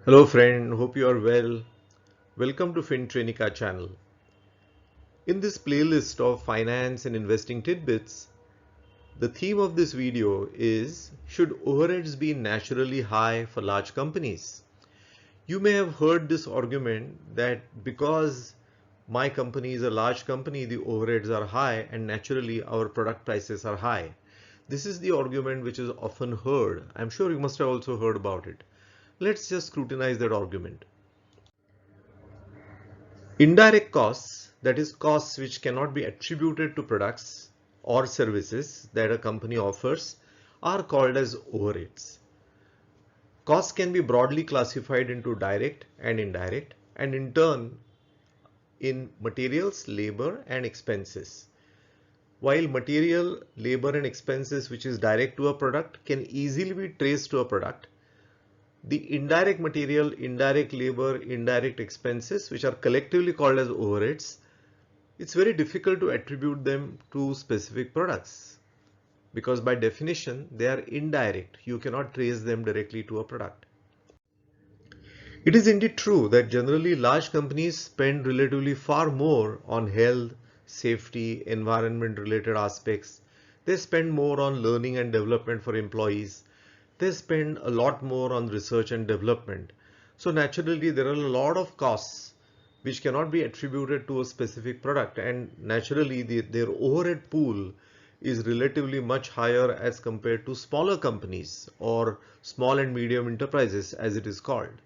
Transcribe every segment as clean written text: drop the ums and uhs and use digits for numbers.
Hello friend, hope you are well. Welcome to FIN-TRAINICA channel. In this playlist of finance and investing tidbits, the theme of this video is, should overheads be naturally high for large companies? You may have heard this argument that because my company is a large company, the overheads are high and naturally our product prices are high. This is the argument which is often heard. I'm sure you must have also heard about it. Let's just scrutinize that argument. Indirect costs, that is costs which cannot be attributed to products or services that a company offers, are called as overheads. Costs can be broadly classified into direct and indirect, and in turn in materials, labor and expenses. While material, labor and expenses which is direct to a product can easily be traced to a product, the indirect material, indirect labor, indirect expenses, which are collectively called as overheads, it's very difficult to attribute them to specific products because by definition they are indirect. You cannot trace them directly to a product. It is indeed true that generally large companies spend relatively far more on health, safety, environment related aspects. They spend more on learning and development for employees. They spend a lot more on research and development. So naturally there are a lot of costs which cannot be attributed to a specific product, and naturally their overhead pool is relatively much higher as compared to smaller companies or small and medium enterprises as it is called.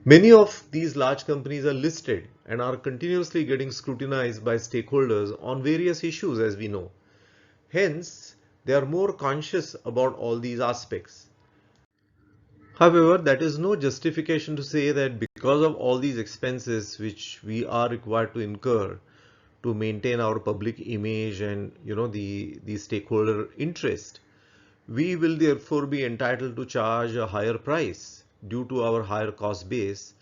Many of these large companies are listed and are continuously getting scrutinized by stakeholders on various issues, as we know. Hence, they are more conscious about all these aspects. However, that is no justification to say that because of all these expenses which we are required to incur to maintain our public image and the stakeholder interest, we will therefore be entitled to charge a higher price due to our higher cost base.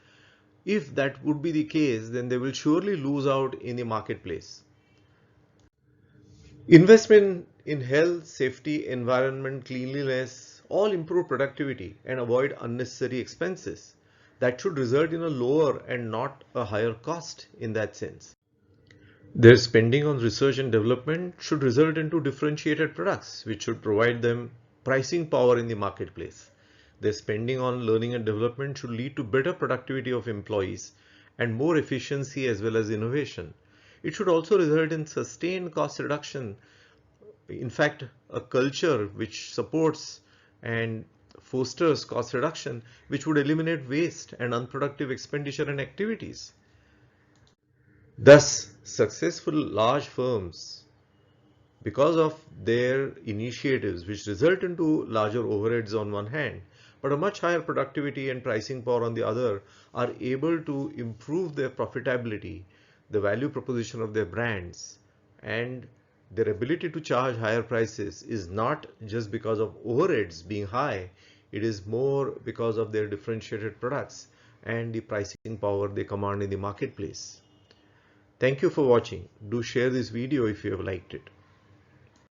If that would be the case, then they will surely lose out in the marketplace. Investment in health, safety, environment, cleanliness all improve productivity and avoid unnecessary expenses. That should result in a lower and not a higher cost in that sense. Their spending on research and development should result into differentiated products, which should provide them pricing power in the marketplace. Their spending on learning and development should lead to better productivity of employees and more efficiency as well as innovation. It should also result in sustained cost reduction. In fact, a culture which supports and fosters cost reduction, which would eliminate waste and unproductive expenditure and activities. Thus, successful large firms, because of their initiatives which result into larger overheads on one hand, but a much higher productivity and pricing power on the other, are able to improve their profitability, the value proposition of their brands, and their ability to charge higher prices is not just because of overheads being high, it is more because of their differentiated products and the pricing power they command in the marketplace. Thank you for watching. Do share this video if you have liked it.